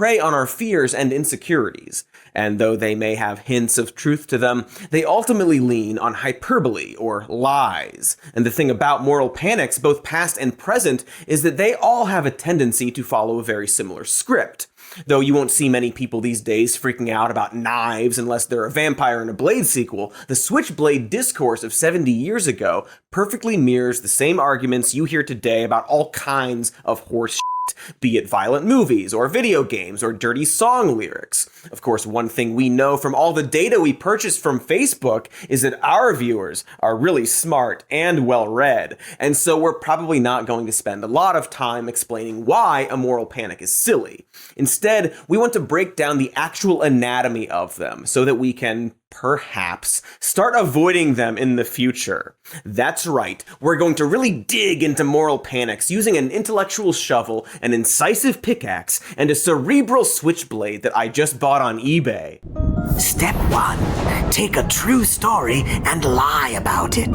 prey on our fears and insecurities. And though they may have hints of truth to them, they ultimately lean on hyperbole or lies. And the thing about moral panics, both past and present, is that they all have a tendency to follow a very similar script. Though you won't see many people these days freaking out about knives unless they're a Vampire and a Blade sequel, the Switchblade discourse of 70 years ago perfectly mirrors the same arguments you hear today about all kinds of horse shit, be it violent movies or video games or dirty song lyrics. Of course, one thing we know from all the data we purchase from Facebook is that our viewers are really smart and well-read, and so we're probably not going to spend a lot of time explaining why a moral panic is silly. Instead, we want to break down the actual anatomy of them so that we can perhaps start avoiding them in the future. That's right, we're going to really dig into moral panics using an intellectual shovel, an incisive pickaxe, and a cerebral switchblade that I just bought on eBay. Step 1. Take a true story and lie about it.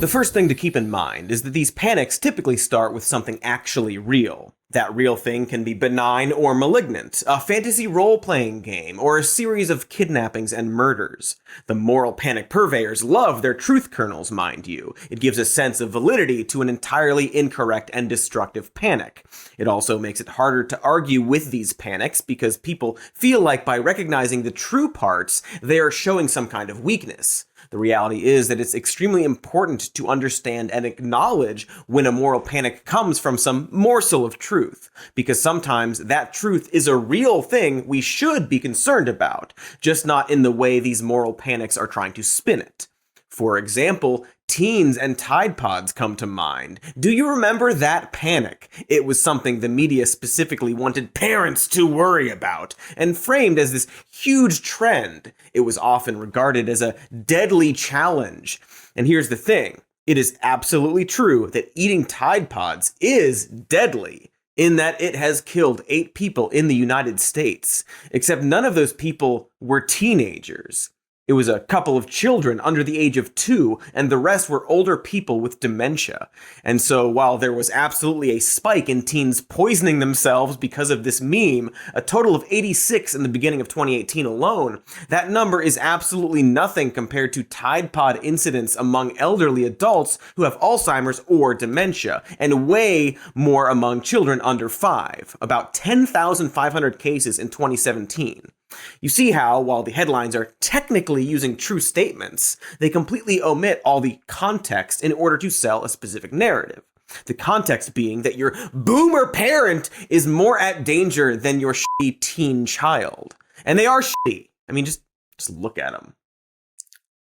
The first thing to keep in mind is that these panics typically start with something actually real. That real thing can be benign or malignant, a fantasy role-playing game, or a series of kidnappings and murders. The moral panic purveyors love their truth kernels, mind you. It gives a sense of validity to an entirely incorrect and destructive panic. It also makes it harder to argue with these panics because people feel like by recognizing the true parts, they are showing some kind of weakness. The reality is that it's extremely important to understand and acknowledge when a moral panic comes from some morsel of truth, because sometimes that truth is a real thing we should be concerned about, just not in the way these moral panics are trying to spin it. For example, teens and Tide Pods come to mind. Do you remember that panic? It was something the media specifically wanted parents to worry about, and framed as this huge trend. It was often regarded as a deadly challenge. And here's the thing. It is absolutely true that eating Tide Pods is deadly, in that it has killed 8 people in the United States, except none of those people were teenagers. It was a couple of children under the age of 2, and the rest were older people with dementia. And so while there was absolutely a spike in teens poisoning themselves because of this meme, a total of 86 in the beginning of 2018 alone, that number is absolutely nothing compared to Tide Pod incidents among elderly adults who have Alzheimer's or dementia, and way more among children under 5, about 10,500 cases in 2017. You see how, while the headlines are technically using true statements, they completely omit all the context in order to sell a specific narrative. The context being that your boomer parent is more at danger than your shitty teen child. And they are shitty. I mean, just look at them.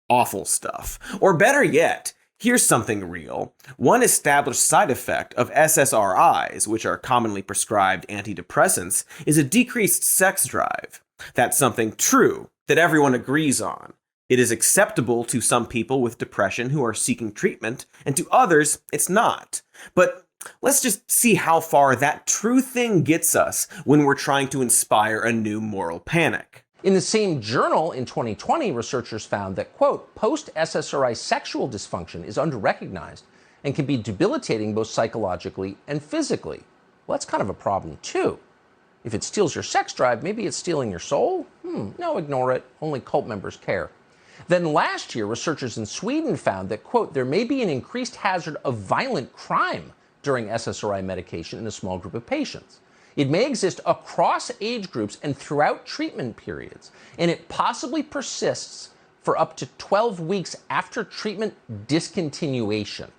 Awful stuff. Or better yet, here's something real. One established side effect of SSRIs, which are commonly prescribed antidepressants, is a decreased sex drive. That's something true that everyone agrees on. It is acceptable to some people with depression who are seeking treatment, and to others, it's not. But let's just see how far that true thing gets us when we're trying to inspire a new moral panic. In the same journal in 2020, researchers found that, quote, post-SSRI sexual dysfunction is underrecognized and can be debilitating both psychologically and physically. Well, that's kind of a problem, too. If it steals your sex drive, maybe it's stealing your soul? No, ignore it. Only cult members care. Then last year, researchers in Sweden found that, quote, there may be an increased hazard of violent crime during SSRI medication in a small group of patients. It may exist across age groups and throughout treatment periods, and it possibly persists for up to 12 weeks after treatment discontinuation.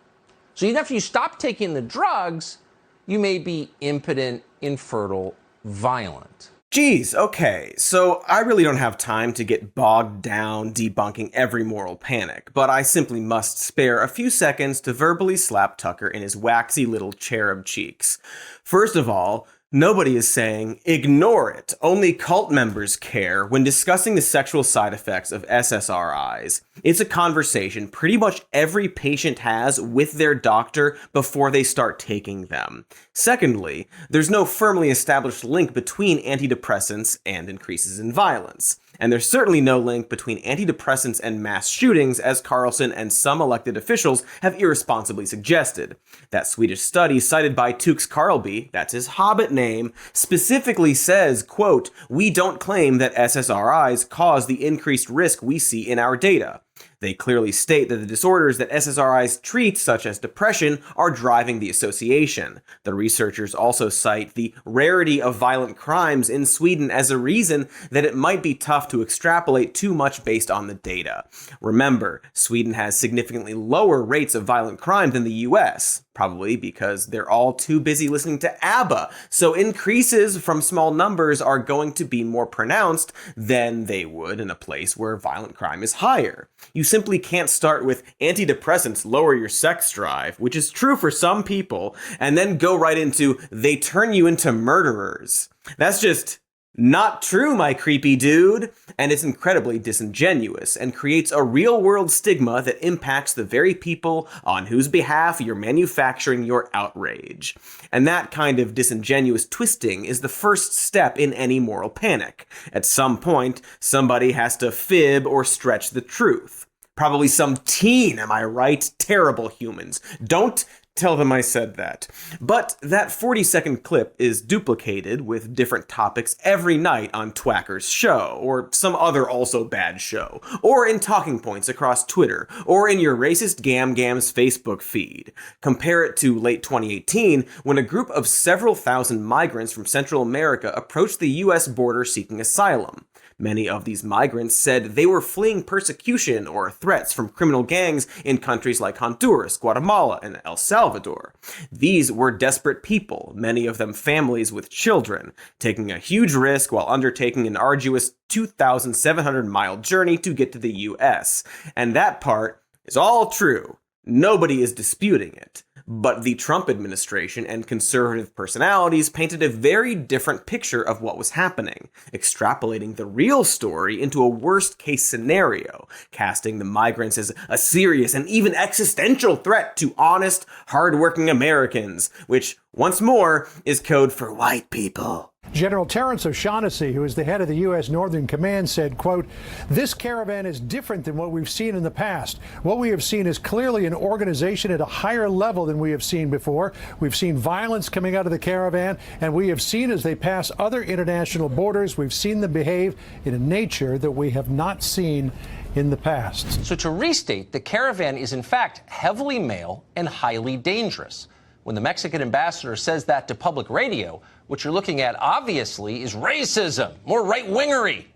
So even after you stop taking the drugs, you may be impotent, infertile, violent. Geez, okay, so I really don't have time to get bogged down debunking every moral panic, but I simply must spare a few seconds to verbally slap Tucker in his waxy little cherub cheeks. First of all, nobody is saying, ignore it, only cult members care when discussing the sexual side effects of SSRIs. It's a conversation pretty much every patient has with their doctor before they start taking them. Secondly, there's no firmly established link between antidepressants and increases in violence. And there's certainly no link between antidepressants and mass shootings, as Carlson and some elected officials have irresponsibly suggested. That Swedish study cited by Tux Karlby, that's his Hobbit name, specifically says, quote, "We don't claim that SSRIs cause the increased risk we see in our data." They clearly state that the disorders that SSRIs treat, such as depression, are driving the association. The researchers also cite the rarity of violent crimes in Sweden as a reason that it might be tough to extrapolate too much based on the data. Remember, Sweden has significantly lower rates of violent crime than the US, probably because they're all too busy listening to ABBA, so increases from small numbers are going to be more pronounced than they would in a place where violent crime is higher. You simply can't start with antidepressants lower your sex drive, which is true for some people, and then go right into they turn you into murderers. That's just not true, my creepy dude. And it's incredibly disingenuous and creates a real-world stigma that impacts the very people on whose behalf you're manufacturing your outrage. And that kind of disingenuous twisting is the first step in any moral panic. At some point, somebody has to fib or stretch the truth. Probably some teen, am I right? Terrible humans. Don't tell them I said that. But that 40-second clip is duplicated with different topics every night on Twacker's show, or some other also bad show, or in talking points across Twitter, or in your racist Gam's Facebook feed. Compare it to late 2018, when a group of several thousand migrants from Central America approached the US border seeking asylum. Many of these migrants said they were fleeing persecution or threats from criminal gangs in countries like Honduras, Guatemala, and El Salvador. These were desperate people, many of them families with children, taking a huge risk while undertaking an arduous 2,700-mile journey to get to the US. And that part is all true. Nobody is disputing it. But the Trump administration and conservative personalities painted a very different picture of what was happening, extrapolating the real story into a worst-case scenario, casting the migrants as a serious and even existential threat to honest, hardworking Americans, which, once more, is code for white people. General Terrence O'Shaughnessy, who is the head of the U.S. Northern Command, said, quote, "This caravan is different than what we've seen in the past. What we have seen is clearly an organization at a higher level than we have seen before. We've seen violence coming out of the caravan, and we have seen as they pass other international borders, we've seen them behave in a nature that we have not seen in the past." So to restate, the caravan is in fact heavily male and highly dangerous. When the Mexican ambassador says that to public radio, what you're looking at, obviously, is racism, more right-wingery.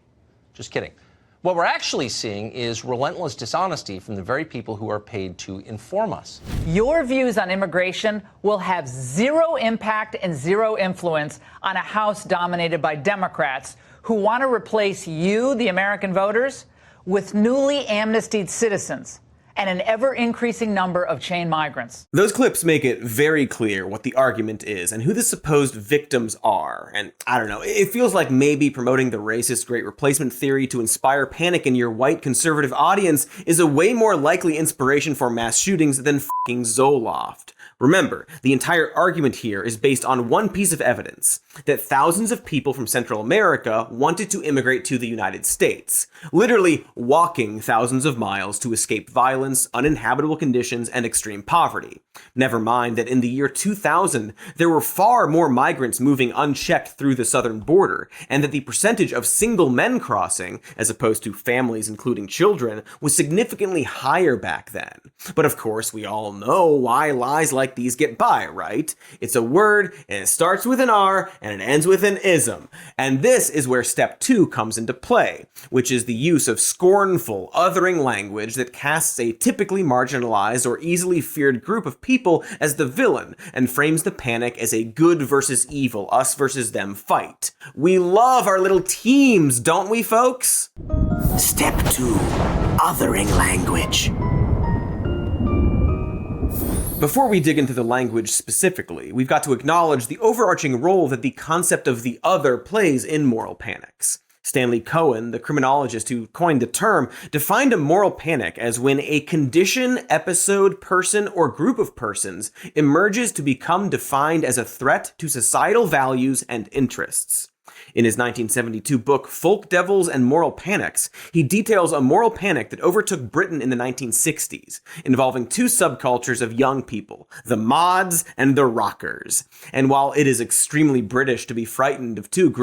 Just kidding. What we're actually seeing is relentless dishonesty from the very people who are paid to inform us. Your views on immigration will have zero impact and zero influence on a House dominated by Democrats who want to replace you, the American voters, with newly amnestied citizens and an ever-increasing number of chain migrants. Those clips make it very clear what the argument is and who the supposed victims are. And I don't know, it feels like maybe promoting the racist Great Replacement theory to inspire panic in your white conservative audience is a way more likely inspiration for mass shootings than fucking Zoloft. Remember, the entire argument here is based on one piece of evidence, that thousands of people from Central America wanted to immigrate to the United States, literally walking thousands of miles to escape violence, uninhabitable conditions, and extreme poverty. Never mind that in the year 2000, there were far more migrants moving unchecked through the southern border, and that the percentage of single men crossing, as opposed to families including children, was significantly higher back then. But of course, we all know why lies like these get by, right? It's a word, and it starts with an R, and it ends with an ism. And this is where step 2 comes into play, which is the use of scornful, othering language that casts a typically marginalized or easily feared group of people as the villain, and frames the panic as a good versus evil, us versus them fight. We love our little teams, don't we, folks? Step 2. Othering language. Before we dig into the language specifically, we've got to acknowledge the overarching role that the concept of the other plays in moral panics. Stanley Cohen, the criminologist who coined the term, defined a moral panic as when a condition, episode, person, or group of persons emerges to become defined as a threat to societal values and interests. In his 1972 book, Folk Devils and Moral Panics, he details a moral panic that overtook Britain in the 1960s, involving two subcultures of young people, the mods and the rockers. And while it is extremely British to be frightened of two groups,